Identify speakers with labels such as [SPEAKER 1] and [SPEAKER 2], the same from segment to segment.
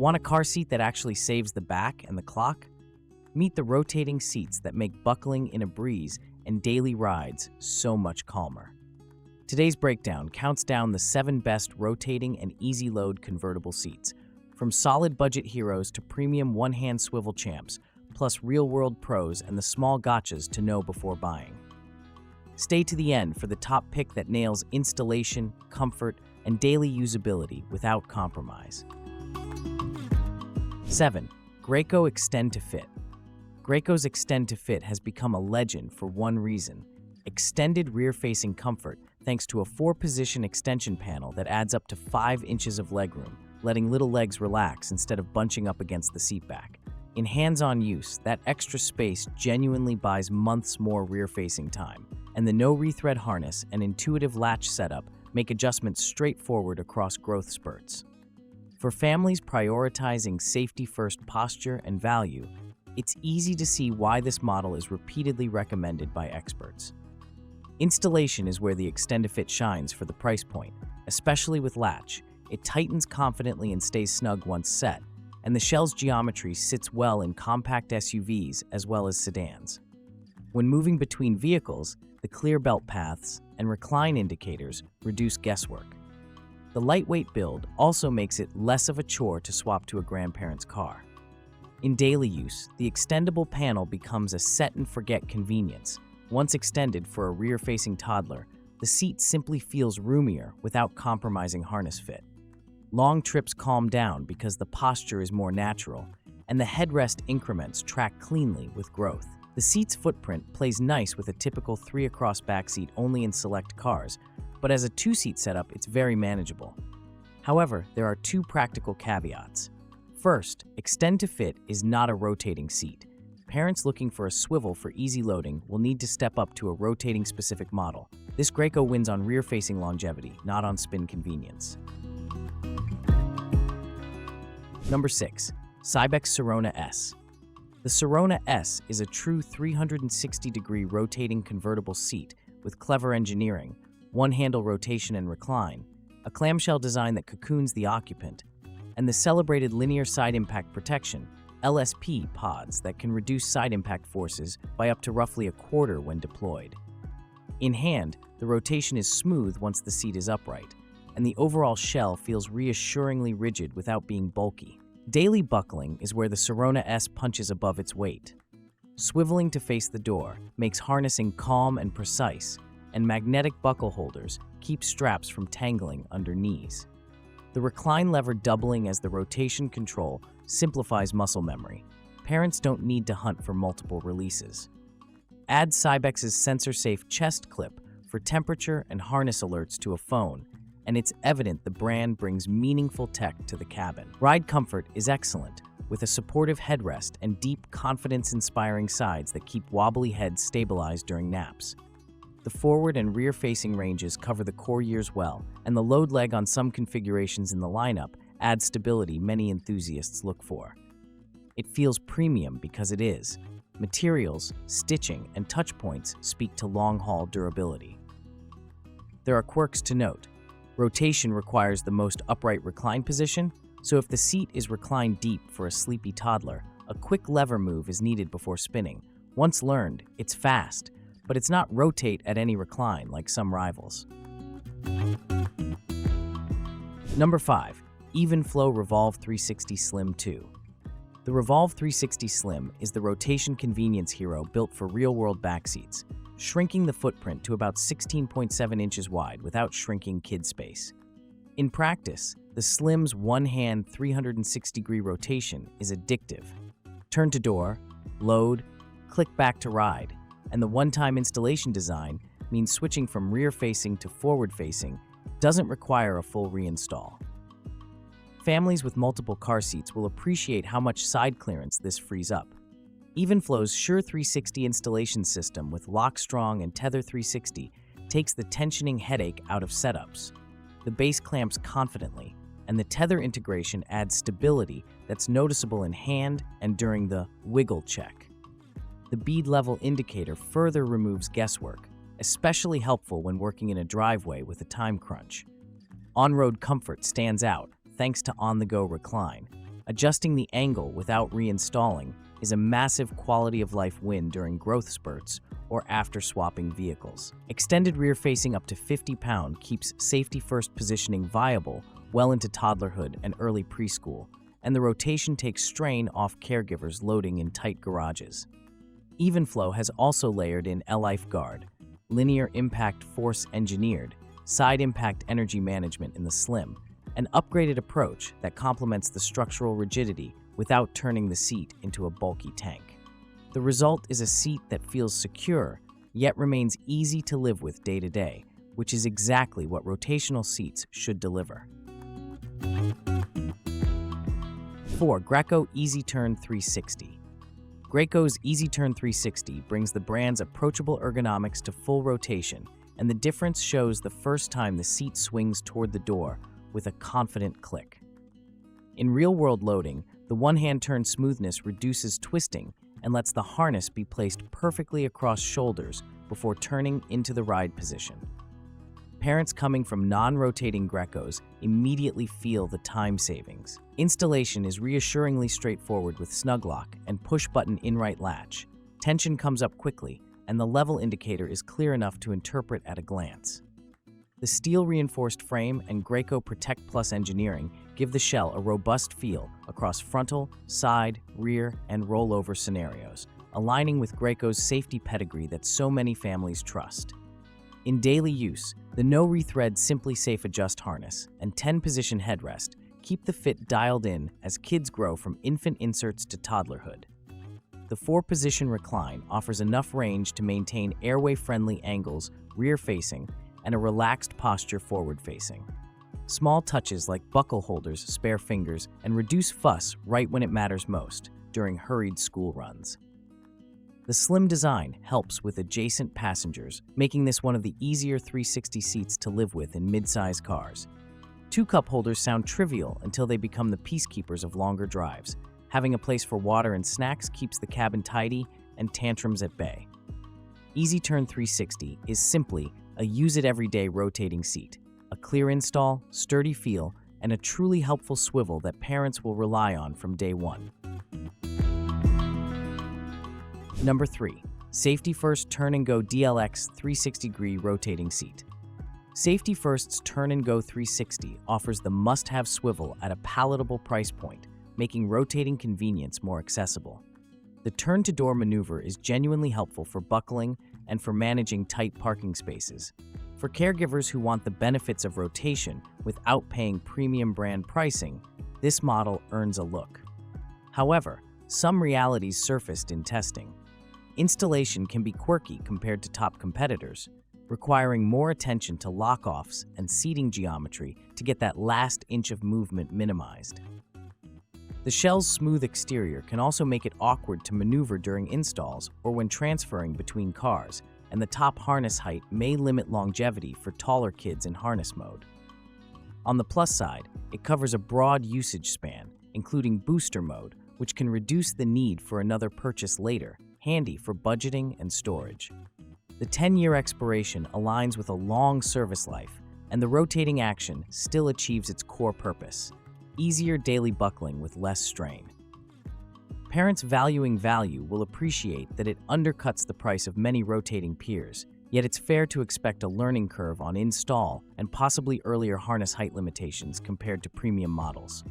[SPEAKER 1] Want a car seat that actually saves the back and the clock? Meet the rotating seats that make buckling in a breeze and daily rides so much calmer. Today's breakdown counts down the 7 best rotating and easy-load convertible seats, from solid budget heroes to premium one-hand swivel champs, plus real-world pros and the small gotchas to know before buying. Stay to the end for the top pick that nails installation, comfort, and daily usability without compromise. 7. Graco Extend2Fit. Graco's Extend2Fit has become a legend for one reason: extended rear-facing comfort thanks to a 4-position extension panel that adds up to 5 inches of legroom, letting little legs relax instead of bunching up against the seat back. In hands-on use, that extra space genuinely buys months more rear-facing time, and the no-rethread harness and intuitive latch setup make adjustments straightforward across growth spurts. For families prioritizing safety-first posture and value, it's easy to see why this model is repeatedly recommended by experts. Installation is where the Extend2Fit shines for the price point, especially with latch. It tightens confidently and stays snug once set, and the shell's geometry sits well in compact SUVs as well as sedans. When moving between vehicles, the clear belt paths and recline indicators reduce guesswork. The lightweight build also makes it less of a chore to swap to a grandparent's car. In daily use, the extendable panel becomes a set-and-forget convenience. Once extended for a rear-facing toddler, the seat simply feels roomier without compromising harness fit. Long trips calm down because the posture is more natural, and the headrest increments track cleanly with growth. The seat's footprint plays nice with a typical 3-across backseat only in select cars, but as a 2-seat setup, it's very manageable. However, there are 2 practical caveats. First, Extend2Fit is not a rotating seat. Parents looking for a swivel for easy loading will need to step up to a rotating-specific model. This Graco wins on rear-facing longevity, not on spin convenience. Number 6. Cybex Sirona S. The Sirona S is a true 360-degree rotating convertible seat with clever engineering, one-handle rotation and recline, a clamshell design that cocoons the occupant, and the celebrated linear side impact protection, LSP pods that can reduce side impact forces by up to roughly a quarter when deployed. In hand, the rotation is smooth once the seat is upright, and the overall shell feels reassuringly rigid without being bulky. Daily buckling is where the Sirona S punches above its weight. Swiveling to face the door makes harnessing calm and precise, and magnetic buckle holders keep straps from tangling under knees. The recline lever doubling as the rotation control simplifies muscle memory. Parents don't need to hunt for multiple releases. Add Cybex's sensor-safe chest clip for temperature and harness alerts to a phone, and it's evident the brand brings meaningful tech to the cabin. Ride comfort is excellent, with a supportive headrest and deep, confidence-inspiring sides that keep wobbly heads stabilized during naps. The forward and rear-facing ranges cover the core years well, and the load leg on some configurations in the lineup adds stability many enthusiasts look for. It feels premium because it is. Materials, stitching, and touch points speak to long-haul durability. There are quirks to note. Rotation requires the most upright recline position, so if the seat is reclined deep for a sleepy toddler, a quick lever move is needed before spinning. Once learned, it's fast, but it's not rotate at any recline like some rivals. Number 5. Evenflo Revolve 360 Slim 2. The Revolve 360 Slim is the rotation convenience hero built for real-world backseats, shrinking the footprint to about 16.7 inches wide without shrinking kid space. In practice, the Slim's one-hand 360-degree rotation is addictive. Turn to door, load, click back to ride, and the one-time installation design means switching from rear-facing to forward-facing doesn't require a full reinstall. Families with multiple car seats will appreciate how much side clearance this frees up. Evenflo's Sure 360 installation system with Lockstrong and Tether 360 takes the tensioning headache out of setups. The base clamps confidently, and the tether integration adds stability that's noticeable in hand and during the wiggle check. The bead level indicator further removes guesswork, especially helpful when working in a driveway with a time crunch. On-road comfort stands out thanks to on-the-go recline, Adjusting the angle without reinstalling is a massive quality-of-life win during growth spurts or after swapping vehicles. Extended rear-facing up to 50 pounds keeps safety-first positioning viable well into toddlerhood and early preschool, and the rotation takes strain off caregivers loading in tight garages. Evenflo has also layered in Life Guard, linear impact force engineered, side impact energy management in the Slim, an upgraded approach that complements the structural rigidity without turning the seat into a bulky tank. The result is a seat that feels secure, yet remains easy to live with day to day, which is exactly what rotational seats should deliver. 4. Graco EasyTurn 360. Graco's EasyTurn 360 brings the brand's approachable ergonomics to full rotation, and the difference shows the first time the seat swings toward the door with a confident click. In real-world loading, the one-hand turn smoothness reduces twisting and lets the harness be placed perfectly across shoulders before turning into the ride position. Parents coming from non-rotating Gracos immediately feel the time savings. Installation is reassuringly straightforward with snug lock and push-button in-right latch. Tension comes up quickly, and the level indicator is clear enough to interpret at a glance. The steel-reinforced frame and Graco Protect Plus engineering give the shell a robust feel across frontal, side, rear, and rollover scenarios, aligning with Graco's safety pedigree that so many families trust. In daily use, the no-rethread Simply Safe Adjust harness and 10-position headrest keep the fit dialed in as kids grow from infant inserts to toddlerhood. The 4-position recline offers enough range to maintain airway-friendly angles rear-facing and a relaxed posture forward-facing. Small touches like buckle holders spare fingers and reduce fuss right when it matters most, during hurried school runs. The slim design helps with adjacent passengers, making this one of the easier 360 seats to live with in mid-size cars. 2-cup holders sound trivial until they become the peacekeepers of longer drives. Having a place for water and snacks keeps the cabin tidy and tantrums at bay. EasyTurn 360 is simply a use-it-everyday rotating seat, a clear install, sturdy feel, and a truly helpful swivel that parents will rely on from day one. Number 3. Safety First Turn and Go DLX 360-degree rotating seat. Safety First's Turn and Go 360 offers the must-have swivel at a palatable price point, making rotating convenience more accessible. The turn-to-door maneuver is genuinely helpful for buckling and for managing tight parking spaces. For caregivers who want the benefits of rotation without paying premium brand pricing, this model earns a look. However, some realities surfaced in testing. Installation can be quirky compared to top competitors, requiring more attention to lock-offs and seating geometry to get that last inch of movement minimized. The shell's smooth exterior can also make it awkward to maneuver during installs or when transferring between cars, and the top harness height may limit longevity for taller kids in harness mode. On the plus side, it covers a broad usage span, including booster mode, which can reduce the need for another purchase later, handy for budgeting and storage. The 10-year expiration aligns with a long service life, and the rotating action still achieves its core purpose: easier daily buckling with less strain. Parents valuing value will appreciate that it undercuts the price of many rotating peers, yet it's fair to expect a learning curve on install and possibly earlier harness height limitations compared to premium models.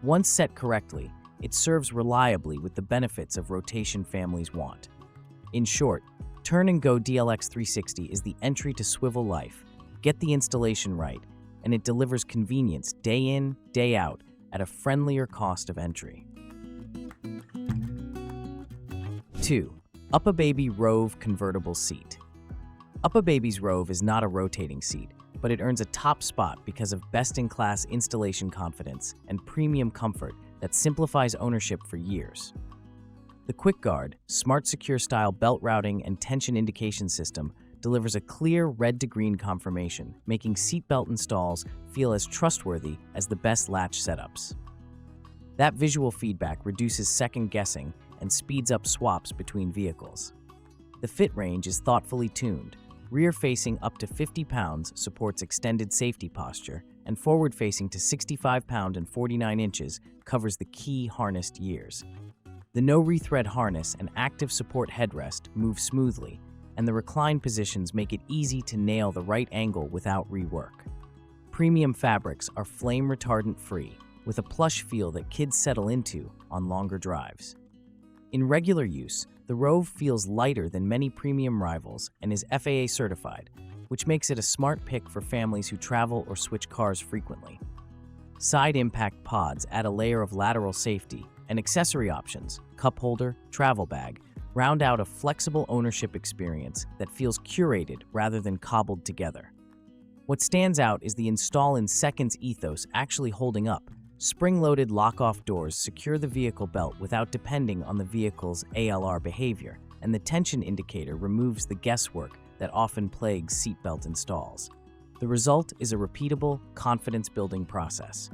[SPEAKER 1] Once set correctly, it serves reliably with the benefits of rotation families want. In short, Turn and Go DLX 360 is the entry to swivel life. Get the installation right, and it delivers convenience day in, day out at a friendlier cost of entry. 2. UPPAbaby Rove Convertible Seat. UPPAbaby's Rove is not a rotating seat, but it earns a top spot because of best-in-class installation confidence and premium comfort that simplifies ownership for years. The QuickGuard, Smart Secure style belt routing and tension indication system delivers a clear red-to-green confirmation, making seatbelt installs feel as trustworthy as the best latch setups. That visual feedback reduces second-guessing and speeds up swaps between vehicles. The fit range is thoughtfully tuned. Rear-facing up to 50 pounds supports extended safety posture, and forward-facing to 65 pound and 49 inches covers the key harnessed years. The no-rethread harness and active support headrest move smoothly, and the recline positions make it easy to nail the right angle without rework. Premium fabrics are flame retardant-free, with a plush feel that kids settle into on longer drives. In regular use, the Rove feels lighter than many premium rivals and is FAA certified, which makes it a smart pick for families who travel or switch cars frequently. Side impact pods add a layer of lateral safety, and accessory options, cup holder, travel bag, round out a flexible ownership experience that feels curated rather than cobbled together. What stands out is the install in seconds ethos actually holding up. Spring-loaded lock-off doors secure the vehicle belt without depending on the vehicle's ALR behavior, and the tension indicator removes the guesswork that often plagues seatbelt installs. The result is a repeatable, confidence-building process.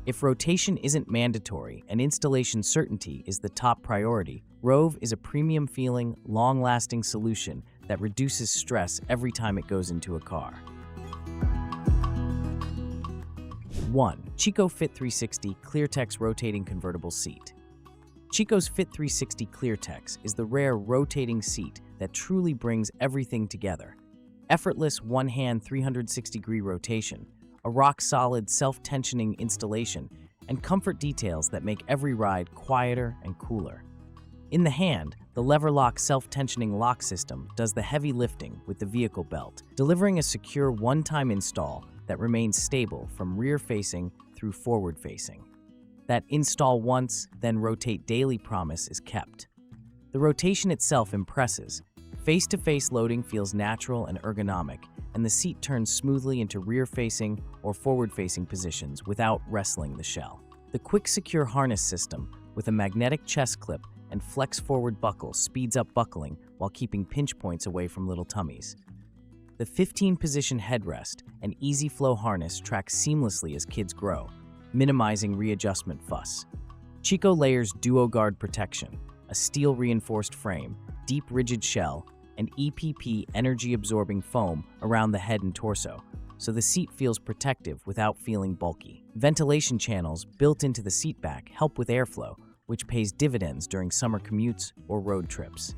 [SPEAKER 1] If rotation isn't mandatory and installation certainty is the top priority, Rove is a premium-feeling, long-lasting solution that reduces stress every time it goes into a car. 1. Chicco Fit 360 ClearTex Rotating Convertible Seat. Chicco's Fit 360 ClearTex is the rare rotating seat that truly brings everything together. Effortless one-hand 360-degree rotation, a rock-solid self-tensioning installation, and comfort details that make every ride quieter and cooler. In the hand, the lever-lock self-tensioning lock system does the heavy lifting with the vehicle belt, delivering a secure one-time install that remains stable from rear-facing through forward-facing. That install once, then rotate daily promise is kept. The rotation itself impresses. Face-to-face loading feels natural and ergonomic, and the seat turns smoothly into rear-facing or forward-facing positions without wrestling the shell. The quick secure harness system, with a magnetic chest clip and flex-forward buckle, speeds up buckling while keeping pinch points away from little tummies. The 15-position headrest and easy flow harness track seamlessly as kids grow, minimizing readjustment fuss. Chicco layers Duo-Guard protection, a steel-reinforced frame, deep rigid shell, and EPP energy-absorbing foam around the head and torso, so the seat feels protective without feeling bulky. Ventilation channels built into the seat back help with airflow, which pays dividends during summer commutes or road trips.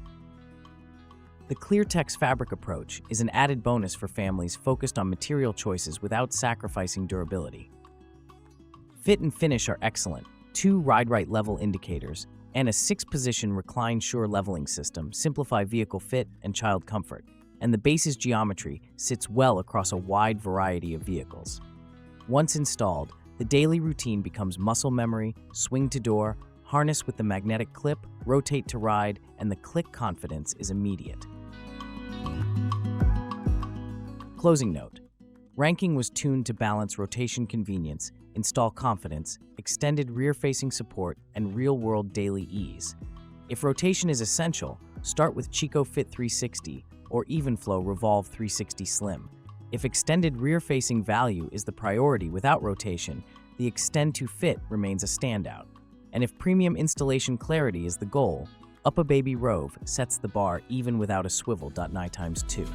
[SPEAKER 1] The ClearTex fabric approach is an added bonus for families focused on material choices without sacrificing durability. Fit and finish are excellent. 2 ride-right level indicators and a 6-position recline sure leveling system simplify vehicle fit and child comfort, and the base's geometry sits well across a wide variety of vehicles. Once installed, the daily routine becomes muscle memory, swing to door, harness with the magnetic clip, rotate to ride, and the click confidence is immediate. Closing note. Ranking was tuned to balance rotation convenience, install confidence, extended rear-facing support, and real-world daily ease. If rotation is essential, start with Chicco Fit 360 or Evenflo Revolve 360 Slim. If extended rear-facing value is the priority without rotation, the Extend2Fit remains a standout. And if premium installation clarity is the goal, UPPAbaby Rove sets the bar even without a swivel. 9 times 2.